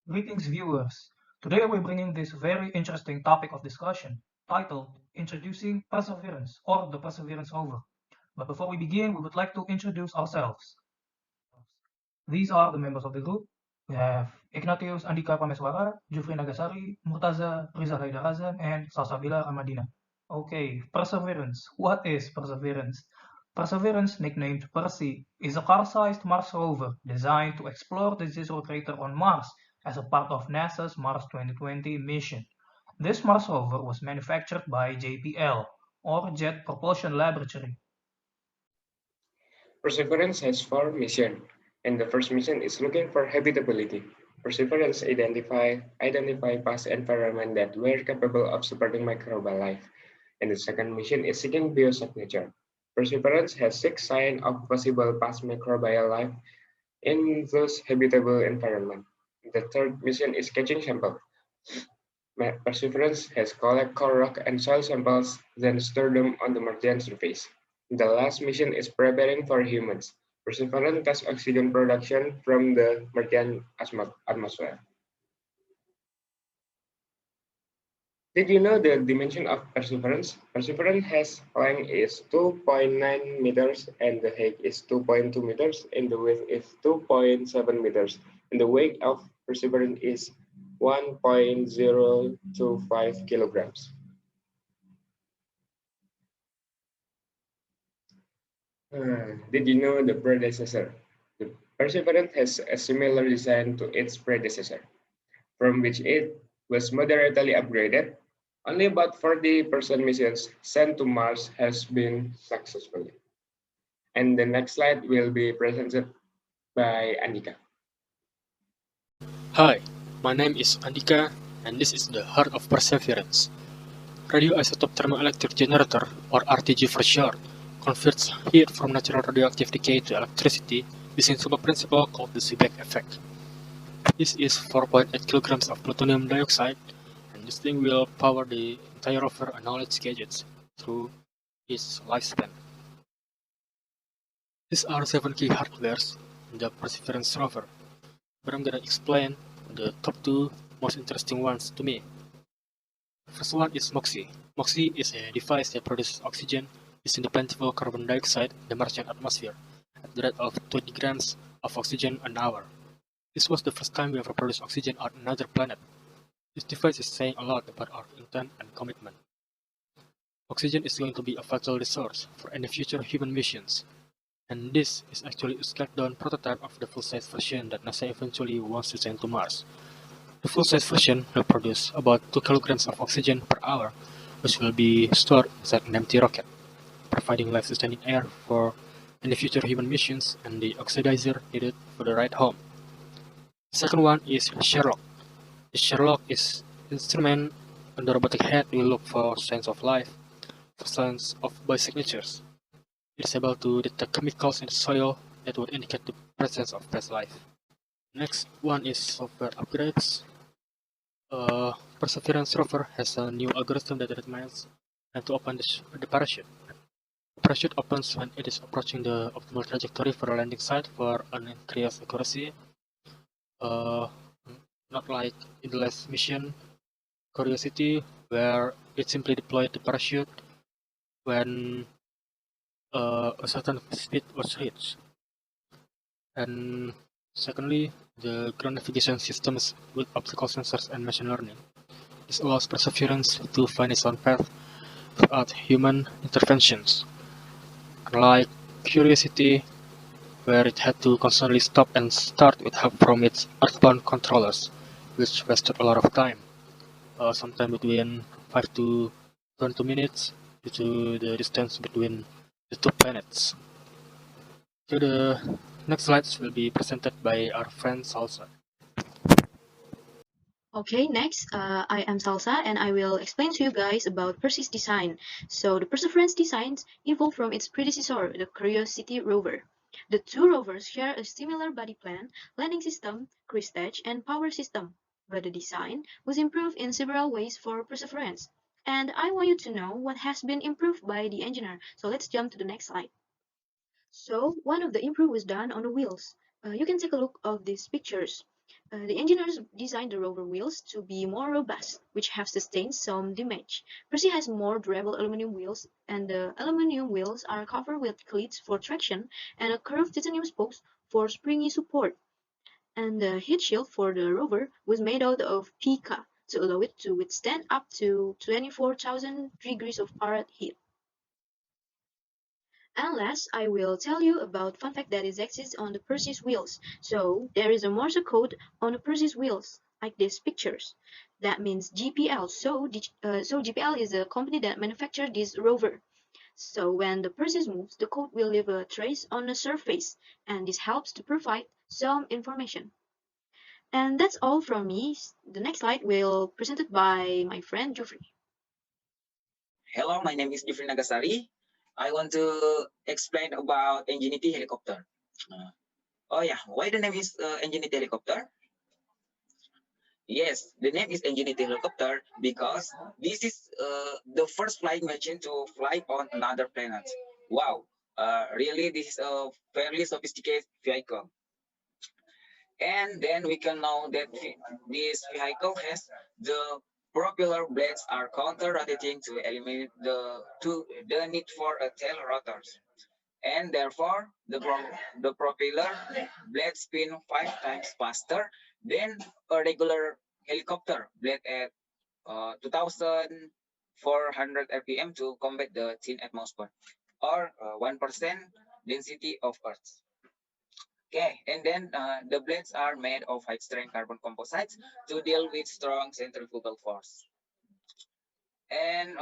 Greetings, viewers. Today we're bringing this very interesting topic of discussion titled Introducing Perseverance or the Perseverance Rover. But before we begin, we would like to introduce ourselves. These are the members of the group. We have Ignatius, Andika, Prameswara, Jufri Nagasari, Murtaza, Rizal Haidarrazan, and Salsabila Rahmadina. Okay, perseverance. What is perseverance? Perseverance, nicknamed Percy, is a car-sized Mars rover designed to explore the Jezero crater on Mars as a part of NASA's Mars 2020 mission. This Mars rover was manufactured by JPL, or Jet Propulsion Laboratory. Perseverance has four missions, and the first mission is looking for habitability. Perseverance identify past environment that were capable of supporting microbial life, and the second mission is seeking biosignature. Perseverance has six signs of possible past microbial life in those habitable environment. The third mission is catching sample. Perseverance has collect core rock and soil samples, then store them on the Martian surface. The last mission is preparing for humans. Perseverance tests oxygen production from the Martian atmosphere. Did you know the dimension of Perseverance? Perseverance has length is 2.9 meters and the height is 2.2 meters and the width is 2.7 meters. And the weight of Perseverance is 1.025 kilograms. Did you know the predecessor? The Perseverance has a similar design to its predecessor, from which it was moderately upgraded. Only about 40% missions sent to Mars has been successfully. And the next slide will be presented by Andika. Hi, my name is Andika, and this is the Heart of Perseverance. Radioisotope thermoelectric generator, or RTG for short, converts heat from natural radioactive decay to electricity using simple principle called the Seebeck effect. This is 4.8 kilograms of plutonium dioxide, and this thing will power the entire rover and all its gadgets through its lifespan. These are 7 key hardwares in the Perseverance rover, but I'm gonna explain the top 2 most interesting ones to me. The first one is MOXIE. MOXIE is a device that produces oxygen using the plentiful carbon dioxide in the Martian atmosphere at the rate of 20 grams of oxygen an hour. This was the first time we ever produced oxygen on another planet. This device is saying a lot about our intent and commitment. Oxygen is going to be a vital resource for any future human missions, and this is actually a scaled-down prototype of the full-size version that NASA eventually wants to send to Mars. The full-size version will produce about 2 kilograms of oxygen per hour, which will be stored inside an empty rocket, providing life-sustaining air for any future human missions and the oxidizer needed for the ride home. The second one is Sherlock. The Sherlock is an instrument on the robotic head will look for signs of life, for signs of biosignatures. It is able to detect chemicals in the soil that would indicate the presence of past life. Next one is software upgrades. Perseverance rover has a new algorithm that determines when to open the parachute. The parachute opens when it is approaching the optimal trajectory for the landing site for an increased accuracy. Not like in the last mission, Curiosity, where it simply deployed the parachute when a certain speed was reached. And secondly, the ground navigation systems with optical sensors and machine learning. This allows Perseverance to find its own path without human interventions. Unlike Curiosity, where it had to constantly stop and start with help from its earthbound controllers, which wasted a lot of time, sometime between 5 to 20 minutes due to the distance between the two planets. So the next slides will be presented by our friend Salsa. Okay, next, I am Salsa and I will explain to you guys about Percy's design. So the Perseverance designs evolved from its predecessor, the Curiosity rover. The two rovers share a similar body plan, landing system, cruise stage, and power system, but the design was improved in several ways for Perseverance. And I want you to know what has been improved by the engineer. So let's jump to the next slide. So one of the improve was done on the wheels. You can take a look of these pictures. The engineers designed the rover wheels to be more robust, which have sustained some damage. Percy has more durable aluminum wheels, and the aluminum wheels are covered with cleats for traction and a curved titanium spokes for springy support. And the heat shield for the rover was made out of pica to allow it to withstand up to 24,000 degrees of Fahrenheit heat. And last, I will tell you about fun fact that is exists on the Perseus wheels. So there is a Morse code on the Perseus wheels, like these pictures. That means GPL. So GPL is a company that manufactured this rover. So when the Perseus moves, the code will leave a trace on the surface, and this helps to provide some information. And that's all from me. The next slide will presented by my friend Jufri. Hello, my name is Jufri Nagasari. I want to explain about Ingenuity helicopter. Oh yeah, why the name is Ingenuity helicopter? Yes, the name is Ingenuity helicopter because this is the first flying machine to fly on another planet. Wow, really this is a fairly sophisticated vehicle. And then we can know that this vehicle has the propeller blades are counter-rotating to eliminate the need for a tail rotors. And therefore, the propeller blades spin 5 times faster than a regular helicopter blade at 2,400 RPM to combat the thin atmosphere, or 1% density of Earth. Okay, and then the blades are made of high-strength carbon composites to deal with strong centrifugal force. And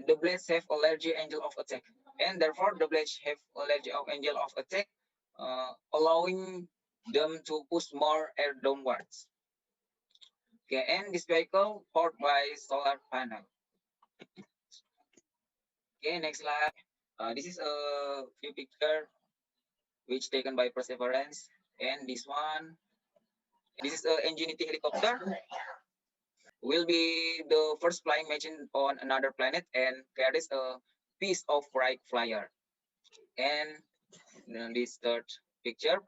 the blades have a larger angle of attack, and therefore the blades have a larger angle of attack, allowing them to push more air downwards. Okay, and this vehicle powered by solar panel. Okay, next slide. This is a few picture which taken by Perseverance, and this one. This is an Ingenuity helicopter. Will be the first flying machine on another planet and carries a piece of bright flyer. And this third picture,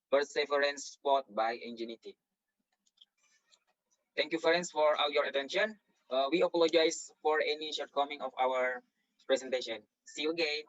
Perseverance spot by Ingenuity. Thank you, friends, for all your attention. We apologize for any shortcoming of our presentation. See you again.